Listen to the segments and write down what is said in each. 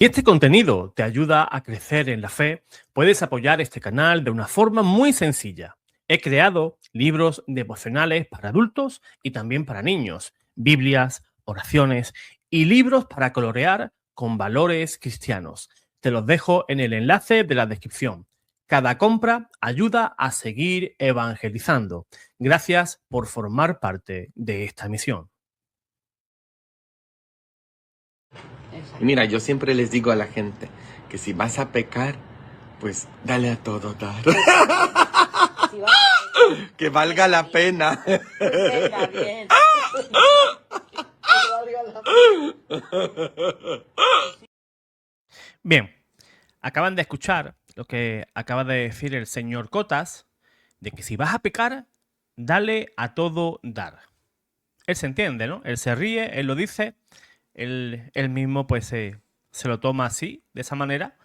Si este contenido te ayuda a crecer en la fe, puedes apoyar este canal de una forma muy sencilla. He creado libros devocionales para adultos y también para niños, Biblias, oraciones y libros para colorear con valores cristianos. Te los dejo en el enlace de la descripción. Cada compra ayuda a seguir evangelizando. Gracias por formar parte de esta misión. Y mira, yo siempre les digo a la gente que si vas a pecar, pues dale a todo dar. Si va a Que valga la pena. venga bien. Bien, acaban de escuchar lo que acaba de decir el señor Cotas, de que si vas a pecar, dale a todo dar. Él se entiende, ¿no? Él se ríe, él lo dice, él mismo pues se lo toma así, de esa manera,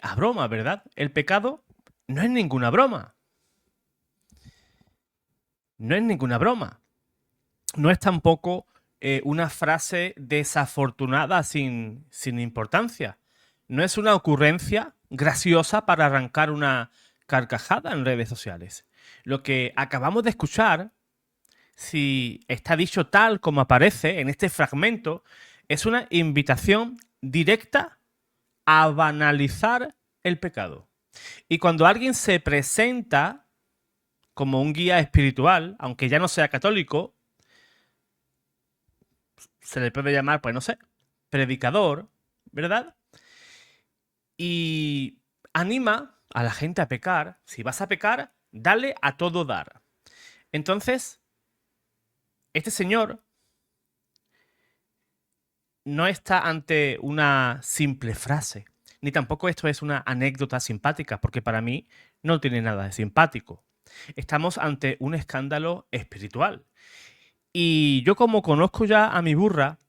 a broma, ¿verdad? El pecado no es ninguna broma. No es ninguna broma. No es tampoco una frase desafortunada sin importancia. No es una ocurrencia graciosa para arrancar una carcajada en redes sociales. Lo que acabamos de escuchar, si está dicho tal como aparece en este fragmento, es una invitación directa a banalizar el pecado. Y cuando alguien se presenta como un guía espiritual, aunque ya no sea católico, se le puede llamar, pues no sé, predicador, ¿verdad? Y anima a la gente a pecar. Si vas a pecar, dale a todo dar. Entonces, este señor no está ante una simple frase, ni tampoco esto es una anécdota simpática, porque para mí no tiene nada de simpático. Estamos ante un escándalo espiritual. Y yo, como conozco ya a mi burra,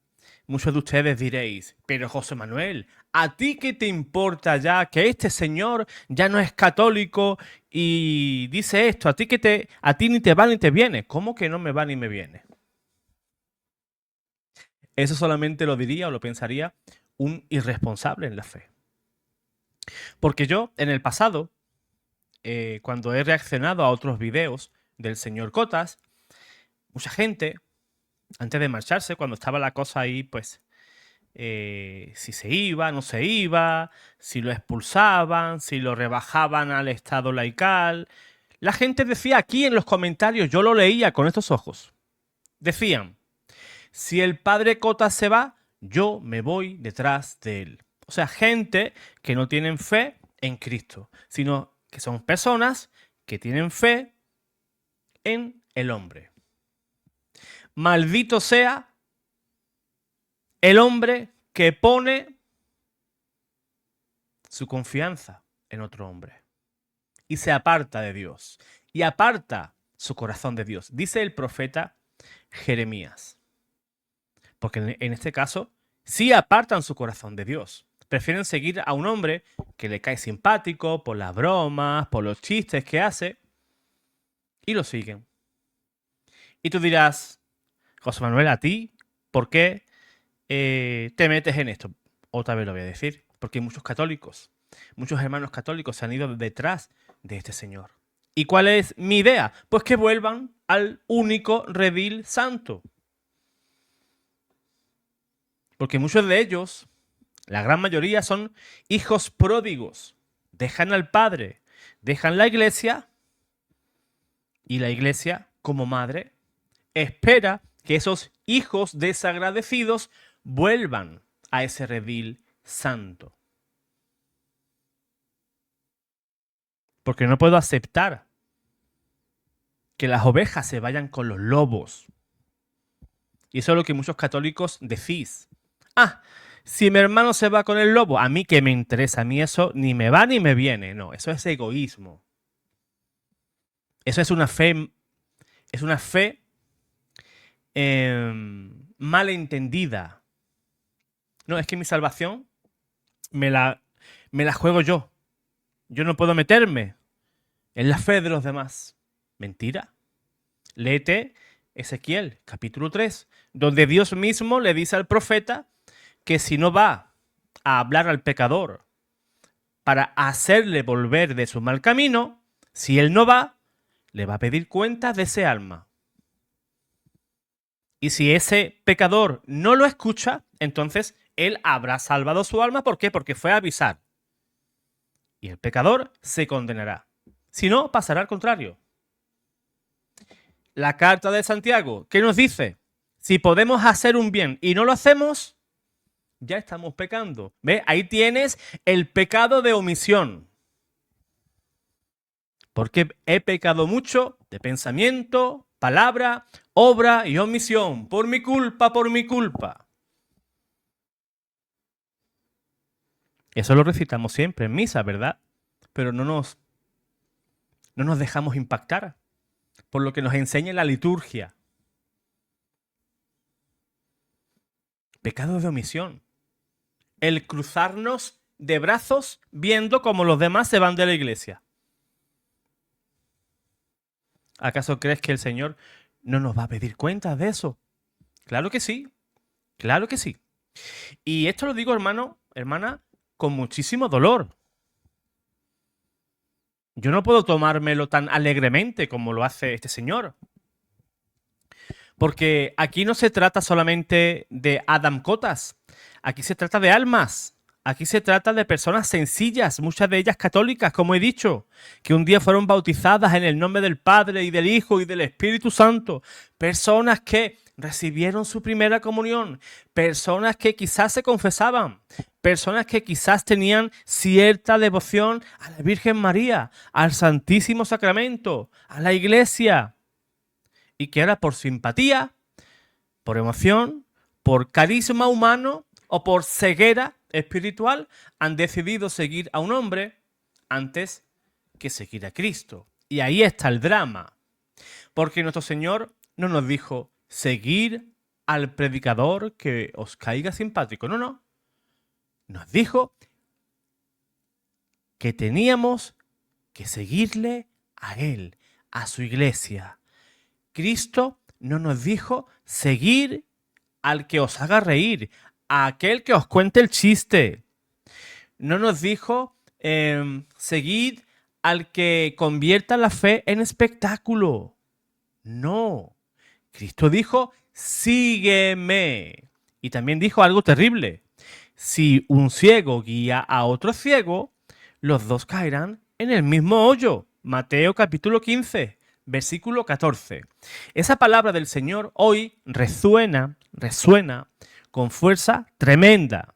muchos de ustedes diréis, pero José Manuel, ¿a ti qué te importa ya que este señor ya no es católico y dice esto? ¿A ti ni te va ni te viene? ¿Cómo que no me va ni me viene? Eso solamente lo diría o lo pensaría un irresponsable en la fe. Porque yo, en el pasado, cuando he reaccionado a otros videos del señor Cotas, mucha gente, antes de marcharse, cuando estaba la cosa ahí, pues, si se iba, no se iba, si lo expulsaban, si lo rebajaban al estado laical. La gente decía aquí en los comentarios, yo lo leía con estos ojos, decían, si el padre Cotas se va, yo me voy detrás de él. O sea, gente que no tienen fe en Cristo, sino que son personas que tienen fe en el hombre. Maldito sea el hombre que pone su confianza en otro hombre y se aparta de Dios y aparta su corazón de Dios. Dice el profeta Jeremías. Porque en este caso sí apartan su corazón de Dios. Prefieren seguir a un hombre que le cae simpático por las bromas, por los chistes que hace y lo siguen. Y tú dirás, José Manuel, ¿a ti por qué te metes en esto? Otra vez lo voy a decir, porque hay muchos católicos, muchos hermanos católicos se han ido detrás de este señor. ¿Y cuál es mi idea? Pues que vuelvan al único redil santo. Porque muchos de ellos, la gran mayoría, son hijos pródigos. Dejan al padre, dejan la iglesia y la iglesia, como madre, espera que esos hijos desagradecidos vuelvan a ese redil santo. Porque no puedo aceptar que las ovejas se vayan con los lobos. Y eso es lo que muchos católicos decís. Ah, si mi hermano se va con el lobo, a mí qué me interesa, a mí eso ni me va ni me viene. No, eso es egoísmo. Eso es una fe malentendida. No, es que mi salvación me la juego yo. Yo no puedo meterme en la fe de los demás. Mentira. Léete Ezequiel, capítulo 3, donde Dios mismo le dice al profeta que si no va a hablar al pecador para hacerle volver de su mal camino, si él no va, le va a pedir cuentas de ese alma. Y si ese pecador no lo escucha, entonces él habrá salvado su alma. ¿Por qué? Porque fue a avisar. Y el pecador se condenará. Si no, pasará al contrario. La carta de Santiago, ¿qué nos dice? Si podemos hacer un bien y no lo hacemos, ya estamos pecando. ¿Ves? Ahí tienes el pecado de omisión. Porque he pecado mucho de pensamiento, palabra, obra y omisión. Por mi culpa, por mi culpa. Eso lo recitamos siempre en misa, ¿verdad? Pero no nos dejamos impactar por lo que nos enseña la liturgia. Pecado de omisión. El cruzarnos de brazos viendo cómo los demás se van de la iglesia. ¿Acaso crees que el Señor no nos va a pedir cuentas de eso? Claro que sí. Claro que sí. Y esto lo digo, hermano, hermana, con muchísimo dolor. Yo no puedo tomármelo tan alegremente como lo hace este señor. Porque aquí no se trata solamente de Adam Cotas. Aquí se trata de almas. Aquí se trata de personas sencillas, muchas de ellas católicas, como he dicho, que un día fueron bautizadas en el nombre del Padre y del Hijo y del Espíritu Santo. Personas que recibieron su primera comunión. Personas que quizás se confesaban. Personas que quizás tenían cierta devoción a la Virgen María, al Santísimo Sacramento, a la Iglesia. Y que ahora por simpatía, por emoción, por carisma humano o por ceguera espiritual han decidido seguir a un hombre antes que seguir a Cristo. Y ahí está el drama. Porque nuestro Señor no nos dijo seguir al predicador que os caiga simpático. No, no. Nos dijo que teníamos que seguirle a Él, a su iglesia. Cristo no nos dijo seguir al que os haga reír, a aquel que os cuente el chiste. No nos dijo seguid al que convierta la fe en espectáculo. No. Cristo dijo, sígueme. Y también dijo algo terrible. Si un ciego guía a otro ciego, los dos caerán en el mismo hoyo. Mateo capítulo 15, versículo 14. Esa palabra del Señor hoy resuena con fuerza tremenda.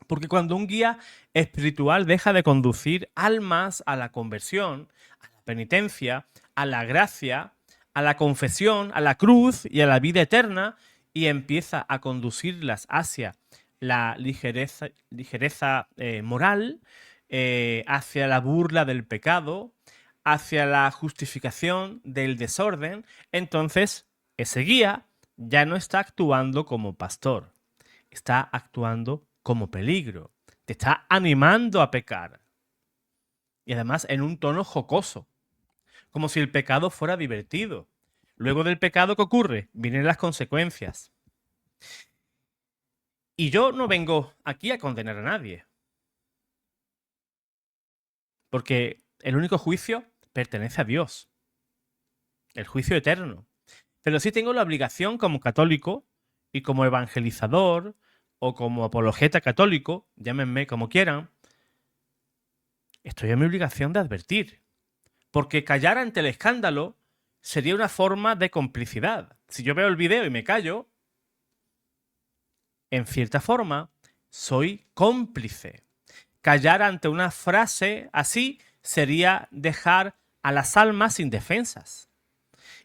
Porque cuando un guía espiritual deja de conducir almas a la conversión, a la penitencia, a la gracia, a la confesión, a la cruz y a la vida eterna, y empieza a conducirlas hacia la ligereza moral, hacia la burla del pecado, hacia la justificación del desorden, entonces ese guía ya no está actuando como pastor, está actuando como peligro, te está animando a pecar. Y además en un tono jocoso, como si el pecado fuera divertido. Luego del pecado, ¿qué ocurre? Vienen las consecuencias. Y yo no vengo aquí a condenar a nadie. Porque el único juicio pertenece a Dios. El juicio eterno. Pero sí tengo la obligación como católico y como evangelizador o como apologeta católico, llámenme como quieran, estoy en mi obligación de advertir. Porque callar ante el escándalo sería una forma de complicidad. Si yo veo el video y me callo, en cierta forma, soy cómplice. Callar ante una frase así sería dejar a las almas indefensas.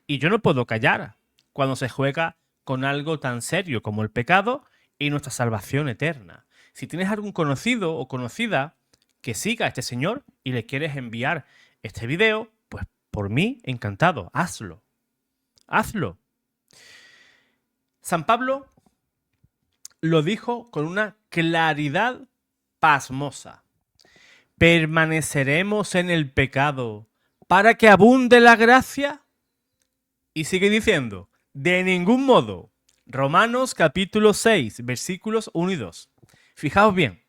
Y yo no puedo callar cuando se juega con algo tan serio como el pecado y nuestra salvación eterna. Si tienes algún conocido o conocida que siga a este señor y le quieres enviar este video, pues por mí, encantado, hazlo. Hazlo. San Pablo lo dijo con una claridad pasmosa. ¿Permaneceremos en el pecado para que abunde la gracia? Y sigue diciendo, de ningún modo. Romanos capítulo 6, versículos 1 y 2. Fijaos bien,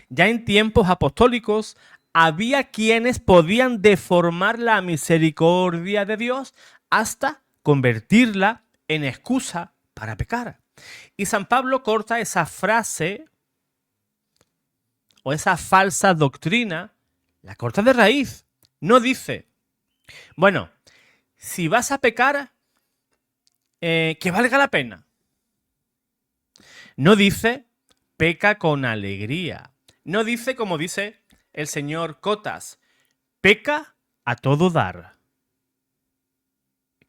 ya en tiempos apostólicos había quienes podían deformar la misericordia de Dios hasta convertirla en excusa para pecar. Y San Pablo corta esa frase o esa falsa doctrina, la corta de raíz. No dice, bueno, si vas a pecar, que valga la pena. No dice, peca con alegría. No dice, como dice el señor Cotas, peca a todo dar.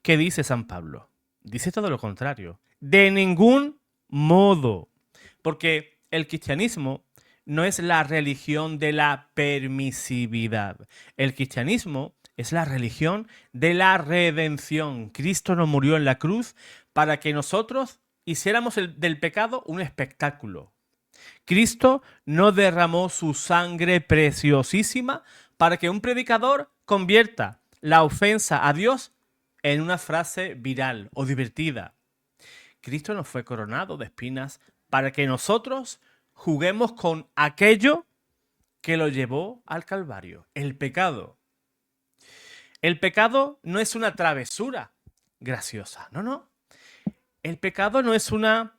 ¿Qué dice San Pablo? Dice todo lo contrario. De ningún modo. Porque el cristianismo no es la religión de la permisividad. El cristianismo es la religión de la redención. Cristo nos murió en la cruz para que nosotros hiciéramos del pecado un espectáculo. Cristo no derramó su sangre preciosísima para que un predicador convierta la ofensa a Dios en una frase viral o divertida. Cristo nos fue coronado de espinas para que nosotros juguemos con aquello que lo llevó al Calvario, el pecado. El pecado no es una travesura graciosa, no. El pecado no es una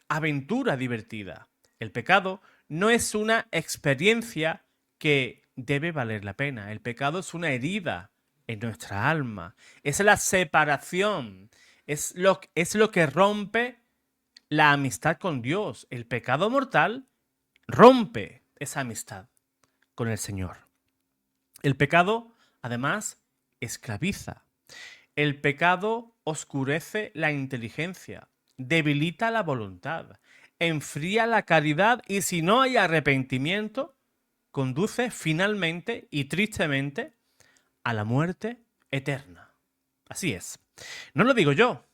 aventura divertida. El pecado no es una experiencia que debe valer la pena. El pecado es una herida en nuestra alma. Es la separación. Es lo que rompe la amistad con Dios. El pecado mortal rompe esa amistad con el Señor. El pecado, además, esclaviza. El pecado oscurece la inteligencia, debilita la voluntad, enfría la caridad y si no hay arrepentimiento, conduce finalmente y tristemente a la muerte eterna. Así es. No lo digo yo,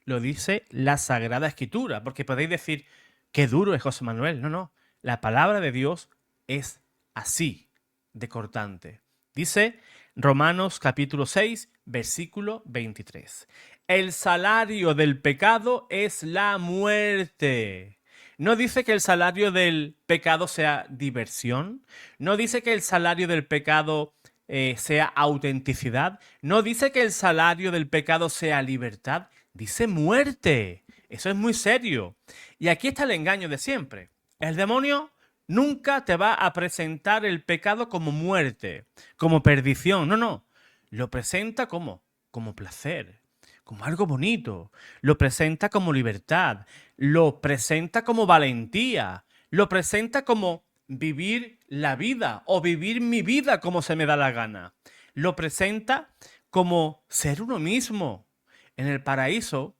lo dice la Sagrada Escritura, porque podéis decir, qué duro es José Manuel. No. La palabra de Dios es así de cortante. Dice Romanos capítulo 6, versículo 23. El salario del pecado es la muerte. No dice que el salario del pecado sea diversión. No dice que el salario del pecado sea autenticidad. No dice que el salario del pecado sea libertad. Dice muerte. Eso es muy serio. Y aquí está el engaño de siempre. El demonio nunca te va a presentar el pecado como muerte, como perdición. No. Lo presenta como placer, como algo bonito. Lo presenta como libertad. Lo presenta como valentía. Lo presenta como vivir la vida o vivir mi vida como se me da la gana. Lo presenta como ser uno mismo. En el paraíso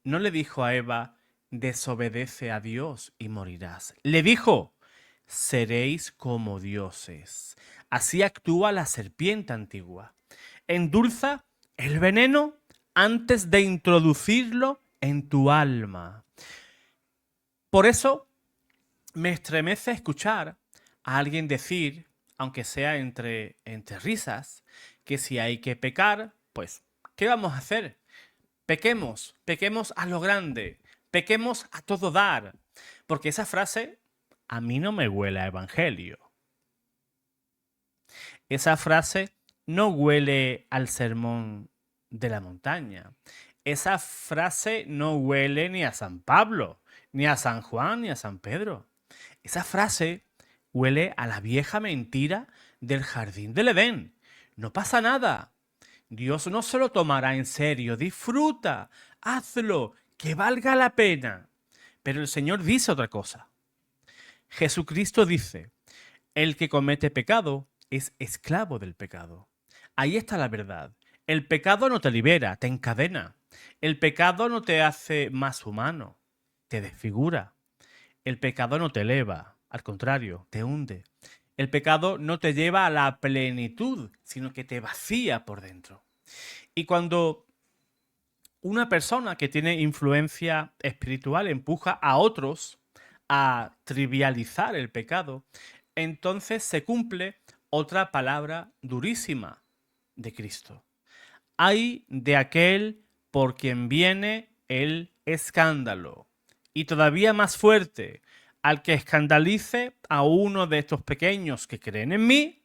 no le dijo a Eva, desobedece a Dios y morirás. Le dijo, seréis como dioses. Así actúa la serpiente antigua. Endulza el veneno antes de introducirlo en tu alma. Por eso me estremece escuchar a alguien decir, aunque sea entre risas, que si hay que pecar, pues, ¿qué vamos a hacer? Pequemos a lo grande, pequemos a todo dar, porque esa frase a mí no me huele a evangelio. Esa frase no huele al sermón de la montaña. Esa frase no huele ni a San Pablo, ni a San Juan, ni a San Pedro. Esa frase huele a la vieja mentira del jardín del Edén. No pasa nada. Dios no se lo tomará en serio. Disfruta, hazlo, que valga la pena. Pero el Señor dice otra cosa. Jesucristo dice, el que comete pecado es esclavo del pecado. Ahí está la verdad. El pecado no te libera, te encadena. El pecado no te hace más humano, te desfigura. El pecado no te eleva, al contrario, te hunde. El pecado no te lleva a la plenitud, sino que te vacía por dentro. Y cuando una persona que tiene influencia espiritual empuja a otros a trivializar el pecado, entonces se cumple otra palabra durísima de Cristo. Ay de aquel por quien viene el escándalo. Y todavía más fuerte, al que escandalice a uno de estos pequeños que creen en mí,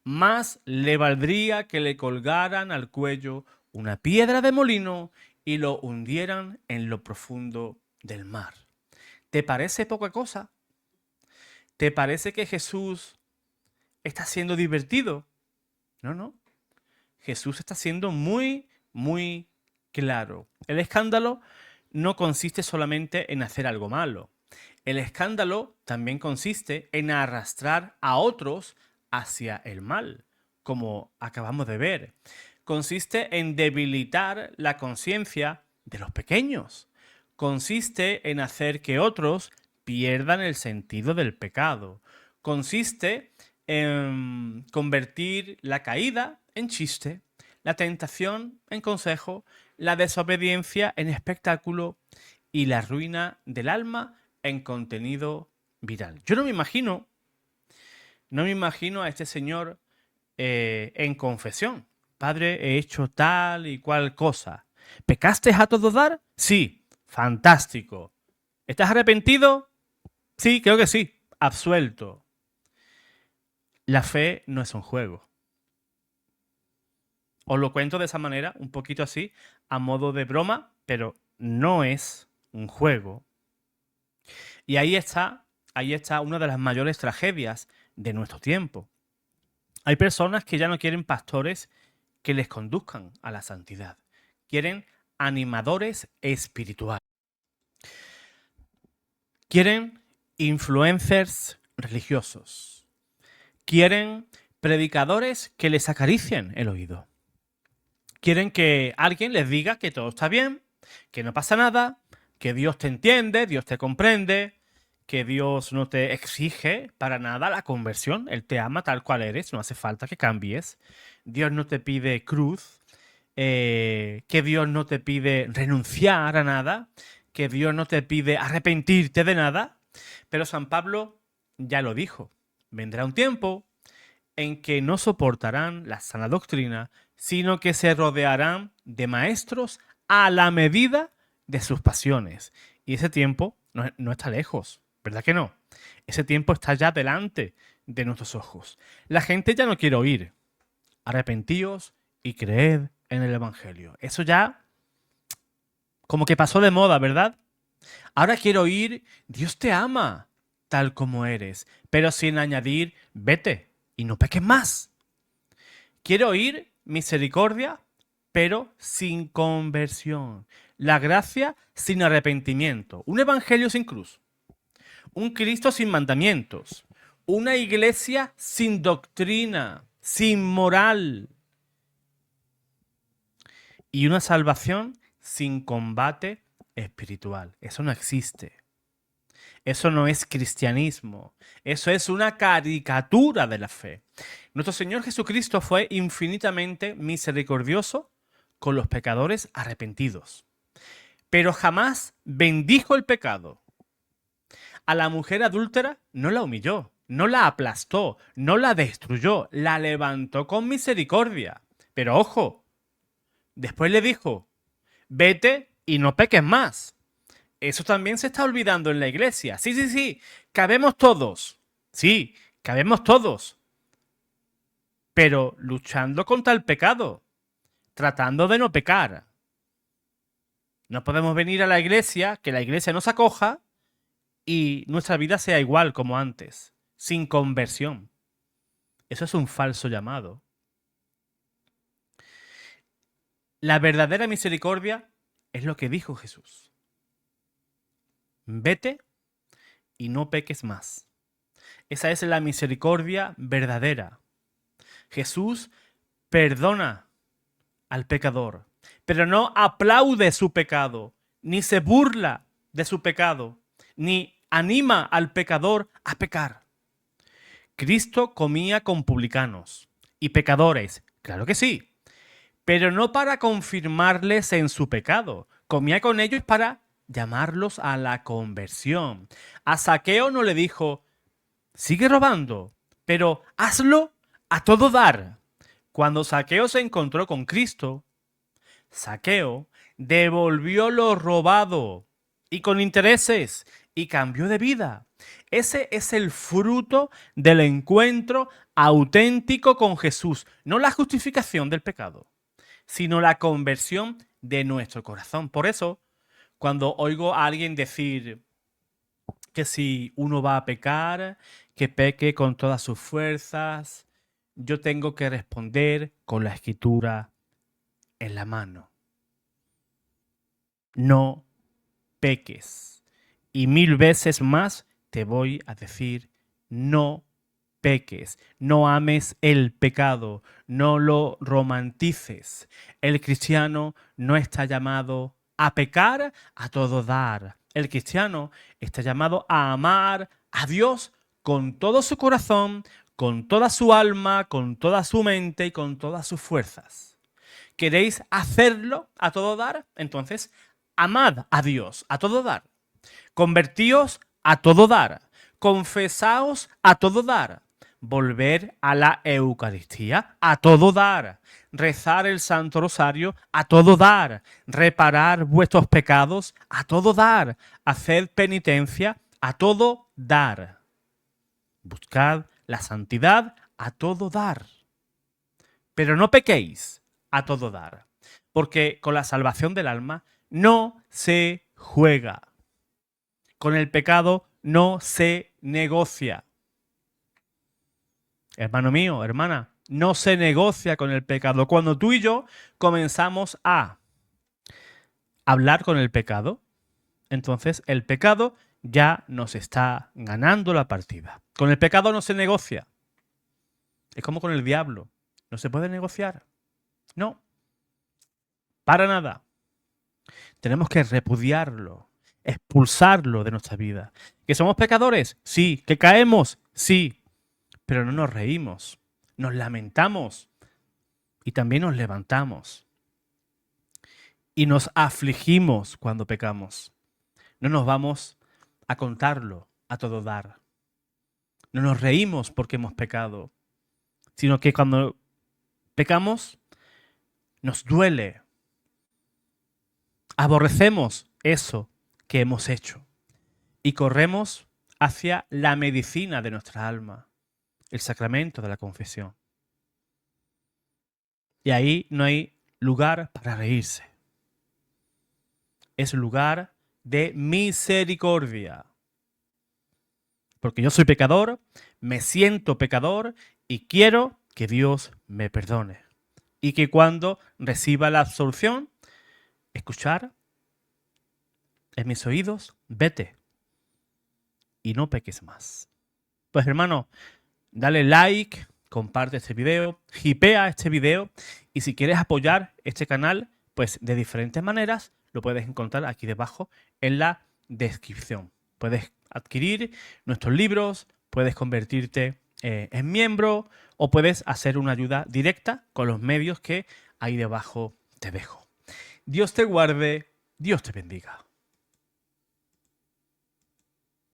más le valdría que le colgaran al cuello una piedra de molino y lo hundieran en lo profundo del mar. ¿Te parece poca cosa? ¿Te parece que Jesús está siendo divertido? No, no. Jesús está siendo muy, muy claro. El escándalo no consiste solamente en hacer algo malo. El escándalo también consiste en arrastrar a otros hacia el mal, como acabamos de ver. Consiste en debilitar la conciencia de los pequeños. Consiste en hacer que otros pierdan el sentido del pecado. Consiste en convertir la caída en chiste, la tentación en consejo, la desobediencia en espectáculo y la ruina del alma en contenido viral. Yo no me imagino a este señor en confesión. Padre, he hecho tal y cual cosa. ¿Pecaste a todo dar? Sí. Fantástico. ¿Estás arrepentido? Sí, creo que sí. Absuelto. La fe no es un juego. Os lo cuento de esa manera, un poquito así, a modo de broma, pero no es un juego. Y ahí está una de las mayores tragedias de nuestro tiempo. Hay personas que ya no quieren pastores que les conduzcan a la santidad. Quieren animadores espirituales. Quieren influencers religiosos. Quieren predicadores que les acaricien el oído. Quieren que alguien les diga que todo está bien, que no pasa nada, que Dios te entiende, Dios te comprende, que Dios no te exige para nada la conversión. Él te ama tal cual eres, no hace falta que cambies. Dios no te pide cruz, que Dios no te pide renunciar a nada, que Dios no te pide arrepentirte de nada. Pero San Pablo ya lo dijo, vendrá un tiempo en que no soportarán la sana doctrina, sino que se rodearán de maestros a la medida de sus pasiones. Y ese tiempo no está lejos, ¿verdad que no? Ese tiempo está ya delante de nuestros ojos. La gente ya no quiere oír. Arrepentíos y creed en el Evangelio. Eso ya como que pasó de moda, ¿verdad? Ahora quiero oír, Dios te ama tal como eres, pero sin añadir, vete y no peques más. Quiero oír misericordia, pero sin conversión. La gracia sin arrepentimiento. Un evangelio sin cruz. Un Cristo sin mandamientos. Una iglesia sin doctrina, sin moral. Y una salvación sin combate espiritual. Eso no existe. Eso no es cristianismo. Eso es una caricatura de la fe. Nuestro Señor Jesucristo fue infinitamente misericordioso con los pecadores arrepentidos, pero jamás bendijo el pecado. A la mujer adúltera no la humilló, no la aplastó, no la destruyó, la levantó con misericordia. Pero ojo, después le dijo, vete y no peques más. Eso también se está olvidando en la iglesia. Sí, cabemos todos. Sí, cabemos todos. Pero luchando contra el pecado, tratando de no pecar. No podemos venir a la iglesia, que la iglesia nos acoja y nuestra vida sea igual como antes, sin conversión. Eso es un falso llamado. La verdadera misericordia es lo que dijo Jesús. Vete y no peques más. Esa es la misericordia verdadera. Jesús perdona al pecador, pero no aplaude su pecado, ni se burla de su pecado, ni anima al pecador a pecar. Cristo comía con publicanos y pecadores, claro que sí, pero no para confirmarles en su pecado. Comía con ellos para llamarlos a la conversión. A Zaqueo no le dijo, sigue robando, pero hazlo a todo dar. Cuando Zaqueo se encontró con Cristo, Zaqueo devolvió lo robado y con intereses y cambió de vida. Ese es el fruto del encuentro auténtico con Jesús. No la justificación del pecado, sino la conversión de nuestro corazón. Por eso, cuando oigo a alguien decir que si uno va a pecar, que peque con todas sus fuerzas, yo tengo que responder con la escritura en la mano. No peques. Y 1000 veces más te voy a decir, no peques, no ames el pecado, no lo romantices. El cristiano no está llamado a pecar, a todo dar. El cristiano está llamado a amar a Dios con todo su corazón, con toda su alma, con toda su mente y con todas sus fuerzas. ¿Queréis hacerlo a todo dar? Entonces, amad a Dios a todo dar. Convertíos a todo dar. Confesaos a todo dar. Volver a la Eucaristía a todo dar. Rezar el Santo Rosario a todo dar. Reparar vuestros pecados a todo dar. Hacer penitencia a todo dar. Buscad la santidad a todo dar. Pero no pequéis a todo dar. Porque con la salvación del alma no se juega. Con el pecado no se negocia. Hermano mío, hermana, no se negocia con el pecado. Cuando tú y yo comenzamos a hablar con el pecado, entonces el pecado ya nos está ganando la partida. Con el pecado no se negocia. Es como con el diablo. No se puede negociar. No. Para nada. Tenemos que repudiarlo, expulsarlo de nuestra vida. ¿Que somos pecadores? Sí. ¿Que caemos? Sí. Pero no nos reímos, nos lamentamos y también nos levantamos. Y nos afligimos cuando pecamos. No nos vamos a contarlo a todo dar. No nos reímos porque hemos pecado, sino que cuando pecamos nos duele. Aborrecemos eso que hemos hecho y corremos hacia la medicina de nuestra alma, el sacramento de la confesión. Y ahí no hay lugar para reírse. Es lugar de misericordia. Porque yo soy pecador, me siento pecador y quiero que Dios me perdone. Y que cuando reciba la absolución, escuchar en mis oídos, vete y no peques más. Pues hermano, dale like, comparte este video, hipea este video y si quieres apoyar este canal, pues de diferentes maneras lo puedes encontrar aquí debajo en la descripción. Puedes adquirir nuestros libros, puedes convertirte en miembro o puedes hacer una ayuda directa con los medios que ahí debajo te dejo. Dios te guarde, Dios te bendiga.